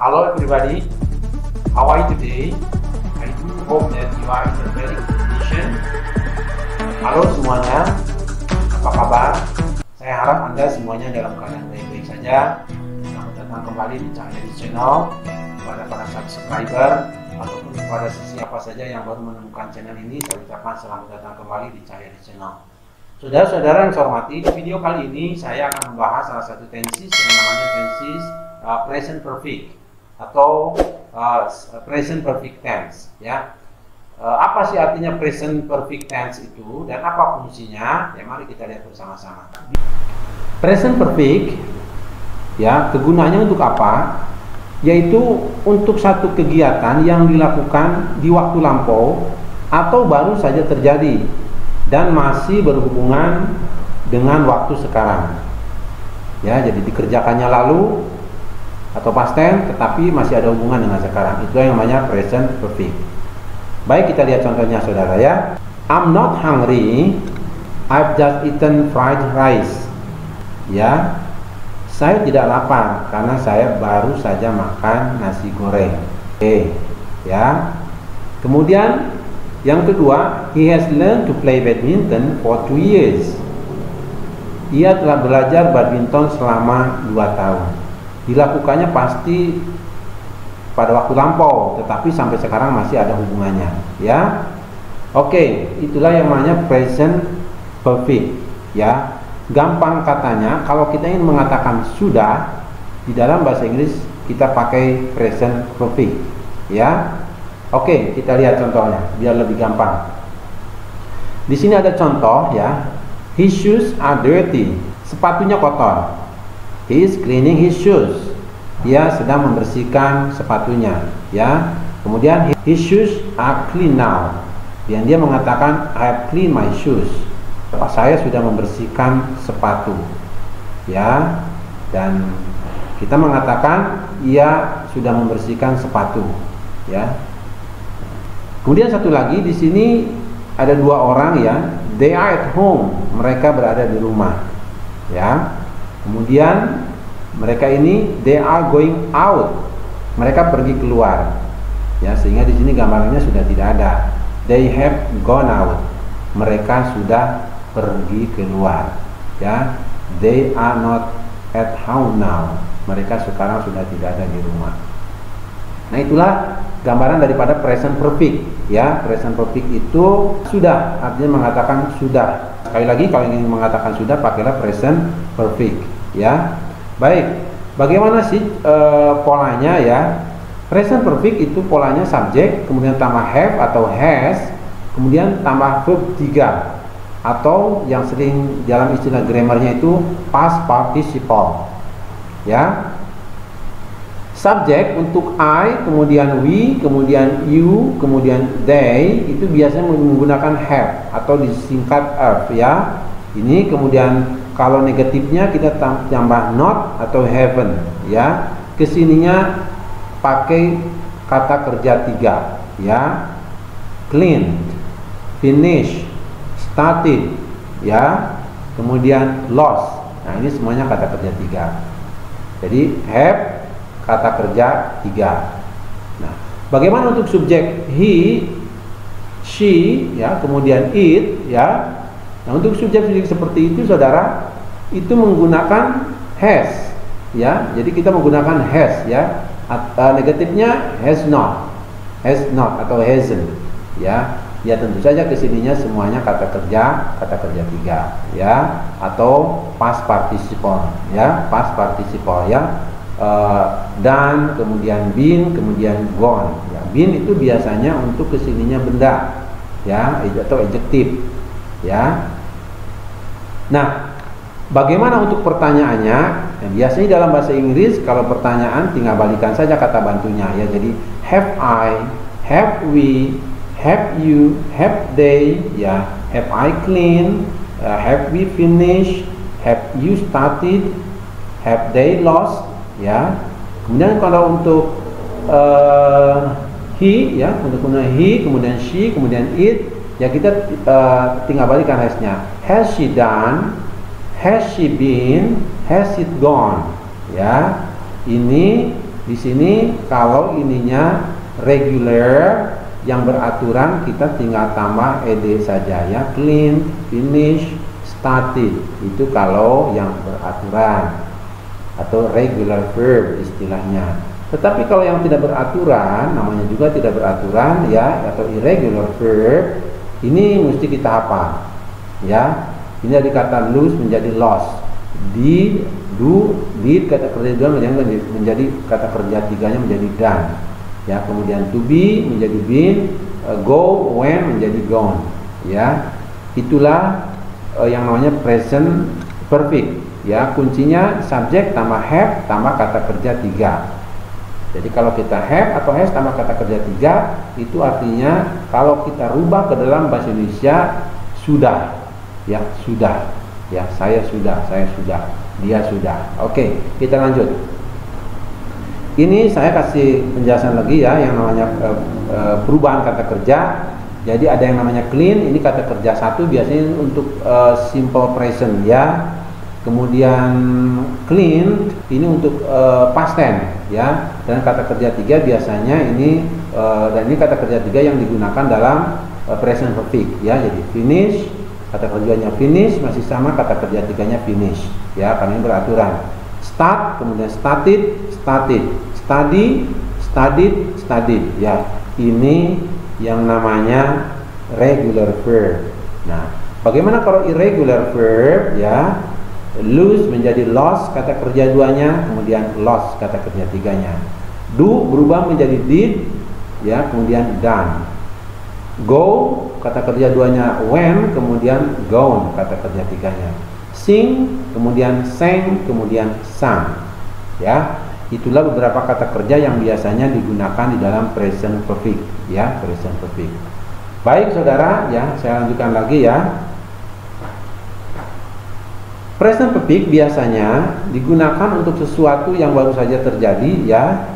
Hello everybody, how are you today? I do hope that you are in a very good condition. Halo semuanya, apa kabar? Saya harap Anda semuanya dalam keadaan baik-baik saja. Selamat datang kembali di channel kepada para subscriber ataupun kepada siapa saja yang baru menemukan channel ini. Saya ucapkan selamat datang kembali di channel. Saudara-saudara yang saya hormati, di video kali ini saya akan membahas salah satu tenses yang namanya tenses present perfect atau present perfect tense, ya. Apa sih artinya present perfect tense itu dan apa fungsinya? Ya, mari kita lihat bersama-sama. Present perfect, ya, kegunaannya untuk apa? Yaitu untuk satu kegiatan yang dilakukan di waktu lampau atau baru saja terjadi dan masih berhubungan dengan waktu sekarang. Ya, jadi dikerjakannya lalu atau past tense tetapi masih ada hubungan dengan sekarang. Itu yang namanya present perfect. Baik, kita lihat contohnya saudara ya. I'm not hungry, I've just eaten fried rice. Ya, saya tidak lapar karena saya baru saja makan nasi goreng. Oke, ya. Kemudian yang kedua, he has learned to play badminton for 2 years. Ia telah belajar badminton selama 2 tahun. Dilakukannya pasti pada waktu lampau, tetapi sampai sekarang masih ada hubungannya, ya. Oke, itulah yang namanya present perfect, ya. Gampang katanya, kalau kita ingin mengatakan sudah di dalam bahasa Inggris kita pakai present perfect, ya. Oke, kita lihat contohnya biar lebih gampang. Di sini ada contoh, ya. His shoes are dirty. Sepatunya kotor. He is cleaning his shoes. Dia sedang membersihkan sepatunya, ya. Kemudian his shoes are clean now. Dan dia mengatakan I have cleaned my shoes. Saya sudah membersihkan sepatu, ya. Dan kita mengatakan ia sudah membersihkan sepatu, ya. Kemudian satu lagi di sini ada 2 orang, ya. They are at home. Mereka berada di rumah, ya. Kemudian mereka ini they are going out. Mereka pergi keluar. Ya, sehingga di sini gambarannya sudah tidak ada. They have gone out. Mereka sudah pergi keluar. Ya. They are not at home now. Mereka sekarang sudah tidak ada di rumah. Nah, itulah gambaran daripada present perfect, ya. Present perfect itu sudah, artinya mengatakan sudah. Sekali lagi, kalau ingin mengatakan sudah, pakailah present perfect, ya. Baik, bagaimana sih polanya, ya? Present perfect itu polanya subjek, kemudian tambah have atau has, kemudian tambah verb 3 atau yang sering dalam istilah grammarnya itu past participle, ya. Subjek untuk I, kemudian we, kemudian you, kemudian they itu biasanya menggunakan have atau disingkat have, ya. Ini kemudian kalau negatifnya kita tambah not atau haven't, ya. Kesininya pakai kata kerja 3, ya. Clean, finish, started, ya. Kemudian lost. Nah, ini semuanya kata kerja 3. Jadi have kata kerja 3. Nah, bagaimana untuk subjek he, she, ya, kemudian it, ya. Nah, untuk subjek seperti itu saudara, itu menggunakan has, ya. Jadi kita menggunakan has, ya. Negatifnya has not atau hasn't, ya. Ya, tentu saja kesininya semuanya kata kerja 3, ya, atau past participle, ya, past participle, ya. Dan kemudian been, kemudian gone, ya. Been itu biasanya untuk kesininya benda, ya, atau adjektif, ya. Nah, bagaimana untuk pertanyaannya? Ya, biasanya dalam bahasa Inggris kalau pertanyaan tinggal balikan saja kata bantunya, ya. Jadi have I, have we, have you, have they, ya. Have I cleaned, have we finished, have you started, have they lost, ya. Kemudian kalau untuk he, ya, untuk he, kemudian she, kemudian it, ya, kita tinggal balikan hasnya. Has she done, has she been, has it gone, ya. Ini Di sini kalau ininya regular yang beraturan, kita tinggal tambah ed saja ya. Clean, finish, started. Itu kalau yang beraturan atau regular verb istilahnya. Tetapi kalau yang tidak beraturan, namanya juga tidak beraturan ya, atau irregular verb, ini mesti kita hafal ya. Ini dari kata lose menjadi lost. Did, do, did kata kerja dua menjadi kata kerja tiganya menjadi done ya. Kemudian to be menjadi been, go, went menjadi gone ya. Itulah yang namanya present perfect ya. Kuncinya subjek tambah have tambah kata kerja tiga. Jadi kalau kita have atau has tambah kata kerja tiga, itu artinya kalau kita rubah ke dalam bahasa Indonesia sudah ya, sudah ya, saya sudah, dia sudah. Oke, kita lanjut. Ini saya kasih penjelasan lagi ya, yang namanya perubahan kata kerja. Jadi ada yang namanya clean, ini kata kerja satu biasanya untuk simple present ya. Kemudian clean ini untuk past tense ya. Dan kata kerja tiga biasanya ini dan ini kata kerja tiga yang digunakan dalam present perfect ya. Jadi finish, kata kerjanya finish masih sama kata kerja tiganya finish ya, karena ini beraturan. Start, kemudian started, started. Study, studied, studied ya. Ini yang namanya regular verb. Nah, bagaimana kalau irregular verb ya? Lose menjadi lost kata kerja duanya, kemudian lost kata kerja tiganya. Do berubah menjadi did ya, kemudian done. Go kata kerja duanya when, kemudian gone kata kerja tiganya. Sing, kemudian sang, kemudian sang ya. Itulah beberapa kata kerja yang biasanya digunakan di dalam present perfect ya, present perfect. Baik saudara ya, saya lanjutkan lagi ya. Present perfect biasanya digunakan untuk sesuatu yang baru saja terjadi ya.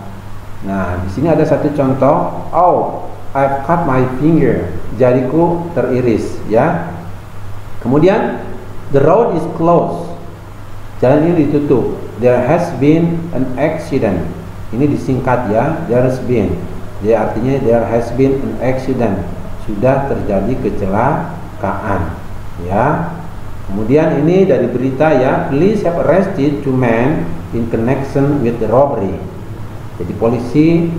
Nah, di sini ada satu contoh. Oh, I've cut my finger. Jariku teriris ya. Kemudian the road is closed. Jalan ini ditutup. There has been an accident. Ini disingkat ya. There has been. Jadi artinya there has been an accident. Sudah terjadi kecelakaan ya. Kemudian ini dari berita ya. Police have arrested two men in connection with the robbery. Jadi polisi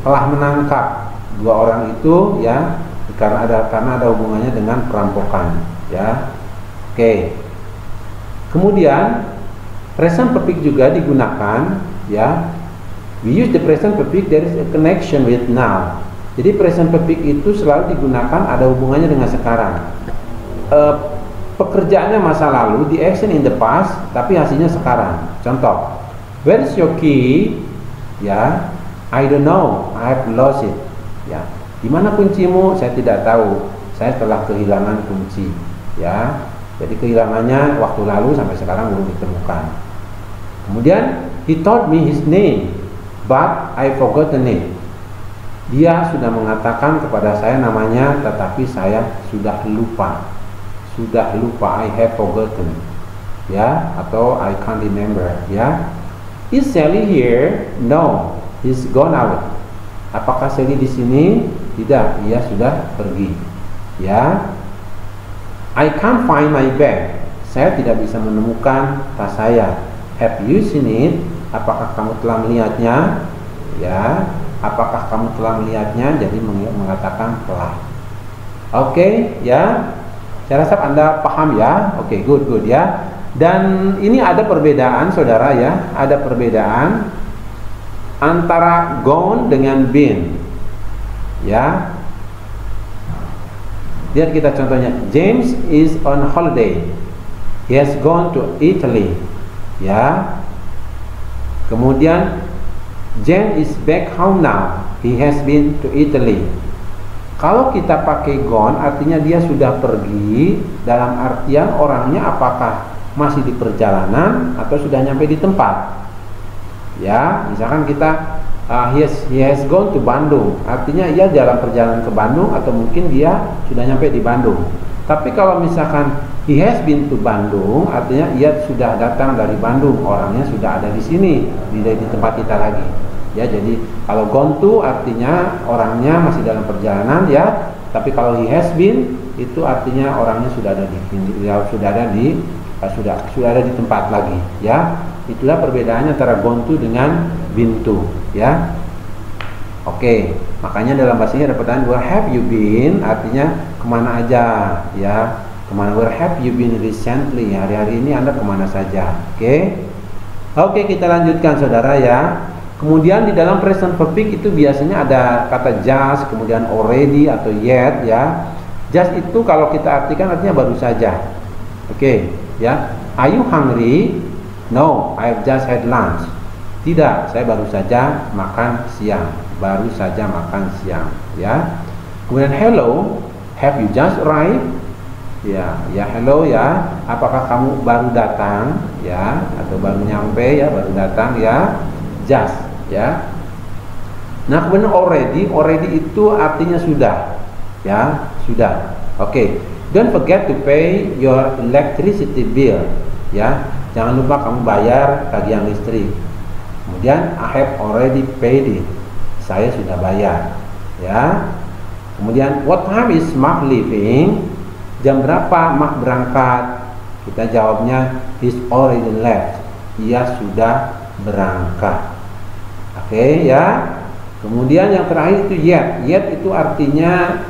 telah menangkap dua orang itu ya, karena ada hubungannya dengan perampokan ya. Oke. Kemudian present perfect juga digunakan ya. We use the present perfect, there is a connection with now. Jadi present perfect itu selalu digunakan ada hubungannya dengan sekarang. Pekerjaannya masa lalu, the action in the past, tapi hasilnya sekarang. Contoh, where is your key? Ya, I don't know, I have lost it. Ya, di mana kuncimu? Saya tidak tahu. Saya telah kehilangan kunci. Ya, jadi kehilangannya waktu lalu sampai sekarang belum ditemukan. Kemudian he told me his name, but I forgot the name. Dia sudah mengatakan kepada saya namanya, tetapi saya sudah lupa. Sudah lupa, I have forgotten. Ya, atau I can't remember. Ya. Is Sally here? No, he's gone out. Apakah Sally di sini? Tidak, ia sudah pergi. Ya. I can't find my bag. Saya tidak bisa menemukan tas saya. Have you seen it? Apakah kamu telah melihatnya? Ya. Apakah kamu telah melihatnya? Jadi mengatakan telah. Oke, ya. Saya rasa Anda paham ya. Oke, good ya. Dan ini ada perbedaan saudara ya. Ada perbedaan antara gone dengan been. Ya. Lihat kita contohnya. James is on holiday. He has gone to Italy. Ya. Kemudian Jane is back home now. He has been to Italy. Kalau kita pakai gone artinya dia sudah pergi, dalam artian orangnya apakah masih di perjalanan atau sudah nyampe di tempat. Ya, misalkan kita he has gone to Bandung, artinya ia dalam perjalanan ke Bandung atau mungkin dia sudah nyampe di Bandung. Tapi kalau misalkan he has been to Bandung, artinya ia sudah datang dari Bandung, orangnya sudah ada di sini, tidak di tempat kita lagi. Ya, jadi kalau gone to artinya orangnya masih dalam perjalanan ya, tapi kalau he has been itu artinya orangnya sudah ada di tempat lagi ya. Itulah perbedaannya antara gone to dengan been to ya. Oke, makanya dalam bahasanya ada pertanyaan where have you been, artinya kemana aja ya. Kemana, where have you been recently, hari-hari ini Anda kemana saja. Oke, kita lanjutkan saudara ya. Kemudian di dalam present perfect itu biasanya ada kata just, kemudian already atau yet ya. Just itu kalau kita artikan artinya baru saja. Ya. Are you hungry? No, I have just had lunch. Tidak, saya baru saja makan siang. Baru saja makan siang ya. Kemudian hello, have you just arrived? Ya, hello ya. Apakah kamu baru datang ya, atau baru nyampe ya, baru datang ya. Just ya. Nah, kemudian already itu artinya sudah ya, sudah. Don't forget to pay your electricity bill ya. Jangan lupa kamu bayar tagihan listrik. Kemudian I have already paid it. Saya sudah bayar ya. Kemudian what time is Mark leaving? Jam berapa Mark berangkat? Kita jawabnya he's already left. Ia sudah berangkat. Ya. Kemudian yang terakhir itu yet. Yet itu artinya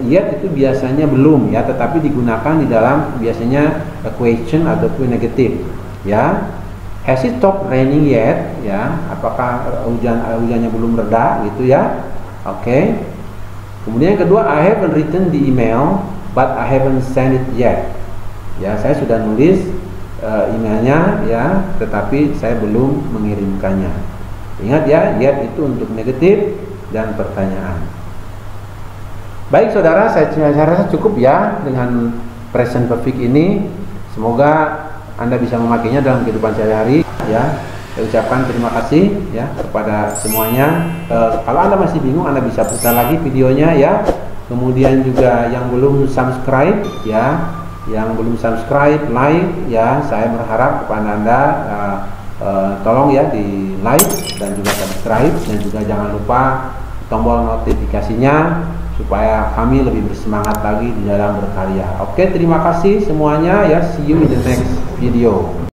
yet itu biasanya belum ya, tetapi digunakan di dalam biasanya question ataupun negatif ya. Has it stopped raining yet ya? Apakah hujannya belum reda gitu ya. Kemudian yang kedua, I haven't written the email but I haven't sent it yet. Ya, saya sudah nulis emailnya ya, tetapi saya belum mengirimkannya. Ingat ya, yet itu untuk negatif dan pertanyaan. Baik saudara, saya rasa cukup ya dengan present perfect ini. Semoga Anda bisa memakainya dalam kehidupan sehari-hari ya. Saya ucapkan terima kasih ya kepada semuanya. Kalau Anda masih bingung, Anda bisa putar lagi videonya ya. Kemudian juga yang belum subscribe ya, like ya, saya berharap kepada Anda tolong ya di like dan juga subscribe, dan juga jangan lupa tombol notifikasinya supaya kami lebih bersemangat lagi di dalam berkarya. Terima kasih semuanya ya. See you in the next video.